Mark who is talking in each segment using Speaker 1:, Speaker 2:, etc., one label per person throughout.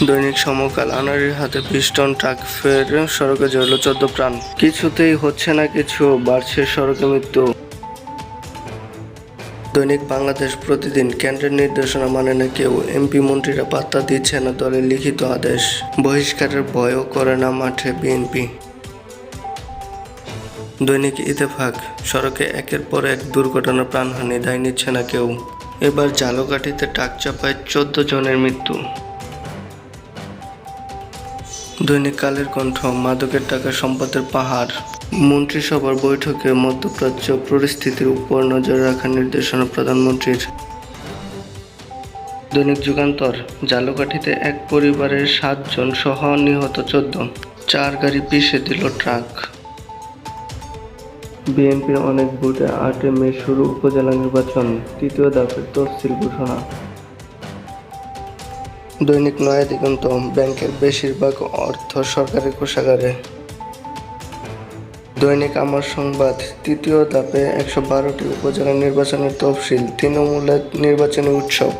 Speaker 1: দৈনিক সমকাল আনাড়ির হাতে ২০ ton truck ফের সড়কে জড়ল ১৪ প্রাণ। কিছুতেই হচ্ছে না কিছু, বাড়ছে সড়কে মৃত্যু। দৈনিক বাংলাদেশ প্রতিদিন কেন্দ্রের নির্দেশনা মানে না কেউ, এমপি মন্ত্রীরা পাত্তা দিচ্ছে না দলের লিখিত আদেশ, বহিষ্কারের ভয়ও করে না মাঠে বিএনপি। দৈনিক ইত্তেফাক সড়কে একের পর এক দুর্ঘটনা, প্রাণহানি, দায় নিচ্ছে না কেউ। এবার ঝালকাঠিতে ট্রাক চাপায় ১৪ জনের মৃত্যু। দৈনিক কালের কণ্ঠ মাদকের টাকা সম্পদের পাহাড়, মন্ত্রিসভার বৈঠকে মধ্যপ্রাচ্য পরিস্থিতির উপর নজর রাখার নির্দেশনা প্রধানমন্ত্রীর। দৈনিক যুগান্তর ঝালকাঠিতে এক পরিবারের ৭ জন সহ নিহত ১৪, ৪ গাড়ি পিষে দিল ট্রাক। বিএনপির অনেক ভোটে ৮ মে শুরু উপজেলা নির্বাচন, তৃতীয় ধাপের তফসিল ঘোষণা। দৈনিক নয়া দিগন্ত ব্যাংকের বেশিরভাগ অর্থ সরকারি কোষাগারে। দৈনিক আমার সংবাদ তৃতীয় ধাপে ১১২টি উপজেলা নির্বাচনের তফসিল, তৃণমূলের নির্বাচনী উৎসব।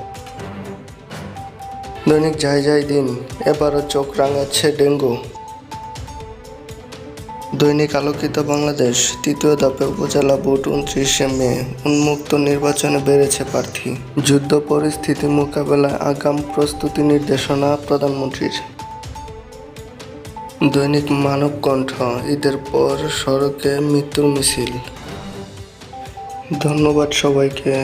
Speaker 1: দৈনিক যাই দিন এবারও চোখ রাঙাচ্ছে ডেঙ্গু। দৈনিক আলোকিত বাংলাদেশ তৃতীয় ধাপে উপজেলা ভোট ২৯শে মে, উন্মুক্ত নির্বাচনে বেড়েছে প্রার্থী, যুদ্ধ পরিস্থিতি মোকাবেলায় আগাম প্রস্তুতি নির্দেশনা প্রধানমন্ত্রীর। দৈনিক মানবকণ্ঠ ঈদের পর সড়কে মৃত্যুর মিছিল। ধন্যবাদ সবাইকে।